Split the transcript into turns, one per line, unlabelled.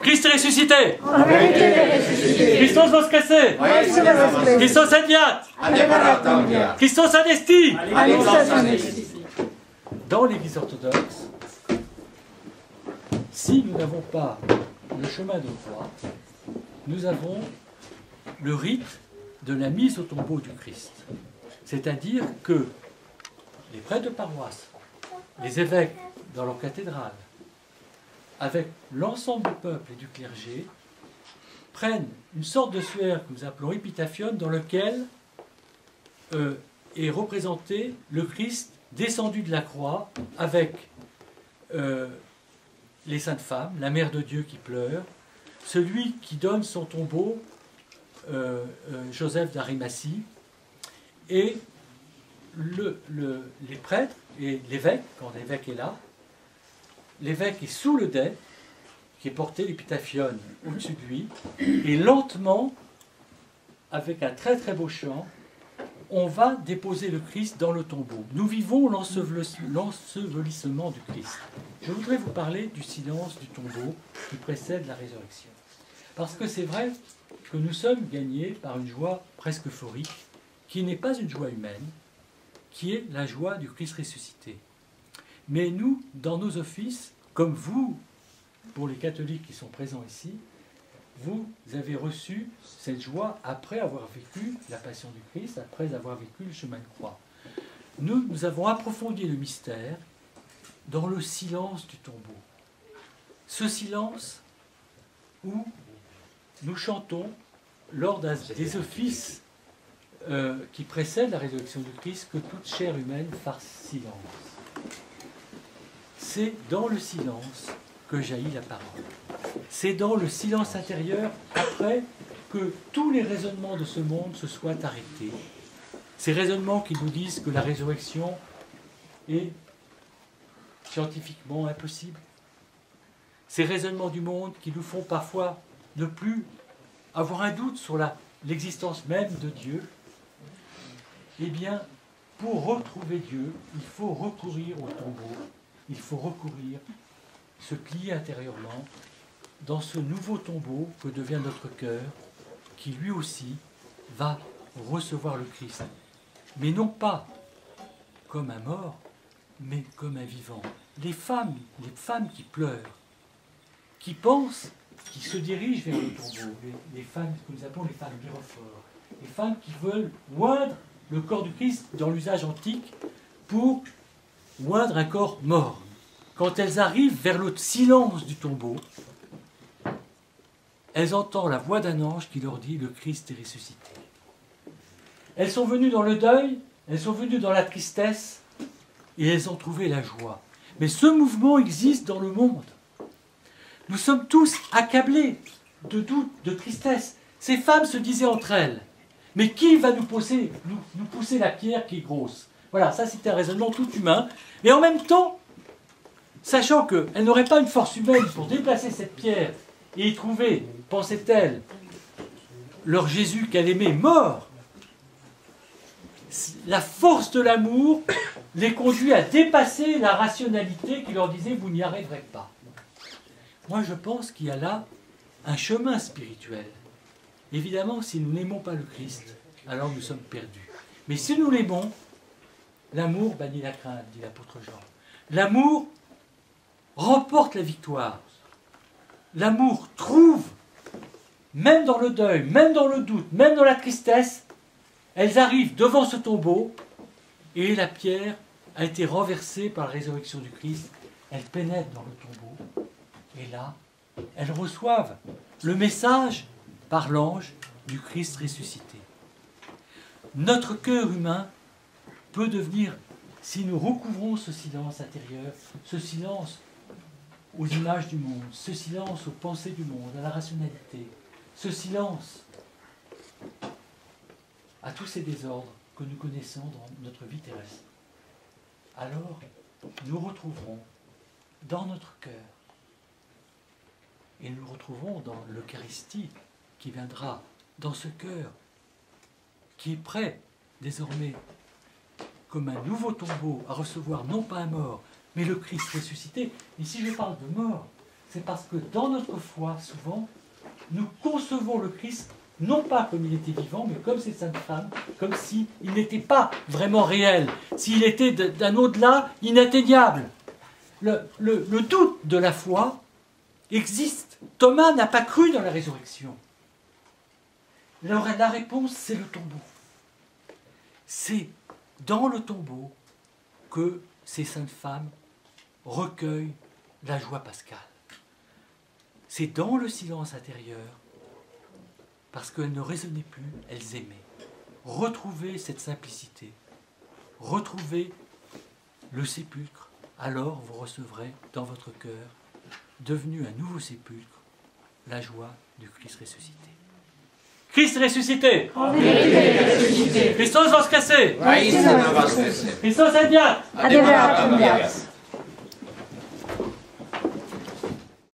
Christ est ressuscité.
En vérité, il est ressuscité.
Christos voskese. Christos adviat. Christos anesti. Dans l'Église orthodoxe, si nous n'avons pas le chemin de croix, nous avons le rite de la mise au tombeau du Christ. C'est-à-dire que les prêtres de paroisse, les évêques dans leur cathédrale, avec l'ensemble du peuple et du clergé, prennent une sorte de suaire que nous appelons épitaphion, dans lequel est représenté le Christ descendu de la croix avec les saintes femmes, la mère de Dieu qui pleure, celui qui donne son tombeau, Joseph d'Arimathie, et les prêtres et l'évêque, quand l'évêque est là, l'évêque est sous le dais, qui est porté l'épitaphion au-dessus de lui, et lentement, avec un très très beau chant, on va déposer le Christ dans le tombeau. Nous vivons l'ensevelissement du Christ. Je voudrais vous parler du silence du tombeau qui précède la résurrection. Parce que c'est vrai que nous sommes gagnés par une joie presque euphorique, qui n'est pas une joie humaine, qui est la joie du Christ ressuscité. Mais nous, dans nos offices, comme vous, pour les catholiques qui sont présents ici, vous avez reçu cette joie après avoir vécu la passion du Christ, après avoir vécu le chemin de croix. Nous avons approfondi le mystère dans le silence du tombeau. Ce silence où nous chantons lors des offices qui précèdent la résurrection du Christ, que toute chair humaine fasse silence. C'est dans le silence que jaillit la parole. C'est dans le silence intérieur, après, que tous les raisonnements de ce monde se soient arrêtés. Ces raisonnements qui nous disent que la résurrection est scientifiquement impossible. Ces raisonnements du monde qui nous font parfois ne plus avoir un doute sur l'existence même de Dieu. Eh bien, pour retrouver Dieu, il faut recourir au tombeau, il faut recourir, se plier intérieurement dans ce nouveau tombeau que devient notre cœur, qui lui aussi va recevoir le Christ. Mais non pas comme un mort, mais comme un vivant. Les femmes qui pleurent, qui pensent, qui se dirigent vers le tombeau, les femmes que nous appelons les femmes gyrophores, les femmes qui veulent oindre le corps du Christ dans l'usage antique pour oindre un corps mort. Quand elles arrivent vers le silence du tombeau, elles entendent la voix d'un ange qui leur dit « Le Christ est ressuscité ». Elles sont venues dans le deuil, elles sont venues dans la tristesse, et elles ont trouvé la joie. Mais ce mouvement existe dans le monde. Nous sommes tous accablés de doute, de tristesse. Ces femmes se disaient entre elles, mais qui va nous pousser la pierre qui est grosse? Voilà, ça c'était un raisonnement tout humain. Et en même temps, sachant qu'elles n'auraient pas une force humaine pour déplacer cette pierre et y trouver, pensait-elle, leur Jésus qu'elle aimait mort, la force de l'amour les conduit à dépasser la rationalité qui leur disait « vous n'y arriverez pas ». Moi je pense qu'il y a là un chemin spirituel. Évidemment, si nous n'aimons pas le Christ, alors nous sommes perdus. Mais si nous l'aimons, l'amour bannit la crainte, dit l'apôtre Jean. L'amour remporte la victoire. L'amour trouve, même dans le deuil, même dans le doute, même dans la tristesse, elles arrivent devant ce tombeau et la pierre a été renversée par la résurrection du Christ. Elles pénètrent dans le tombeau et là, elles reçoivent le message par l'ange du Christ ressuscité. Notre cœur humain peut devenir, si nous recouvrons ce silence intérieur, ce silence aux images du monde, ce silence aux pensées du monde, à la rationalité, ce silence à tous ces désordres que nous connaissons dans notre vie terrestre, alors nous retrouverons dans notre cœur, et nous le retrouverons dans l'Eucharistie qui viendra dans ce cœur qui est prêt désormais comme un nouveau tombeau à recevoir non pas un mort mais le Christ ressuscité. Et si je parle de mort, c'est parce que dans notre foi, souvent, nous concevons le Christ non pas comme il était vivant, mais comme cette sainte femme, comme s'il n'était pas vraiment réel, s'il était d'un au-delà inatteignable. Le doute de la foi existe. Thomas n'a pas cru dans la résurrection. La réponse, c'est le tombeau. C'est dans le tombeau que ces saintes femmes recueillent la joie pascale. C'est dans le silence intérieur, parce qu'elles ne raisonnaient plus, elles aimaient. Retrouvez cette simplicité, retrouvez le sépulcre, alors vous recevrez dans votre cœur, devenu un nouveau sépulcre, la joie du Christ ressuscité. Christ ressuscité!
En vérité ressuscité.
Christos voskresis!
Christos voskresis.
Christos enviat!
Adevăratul viață.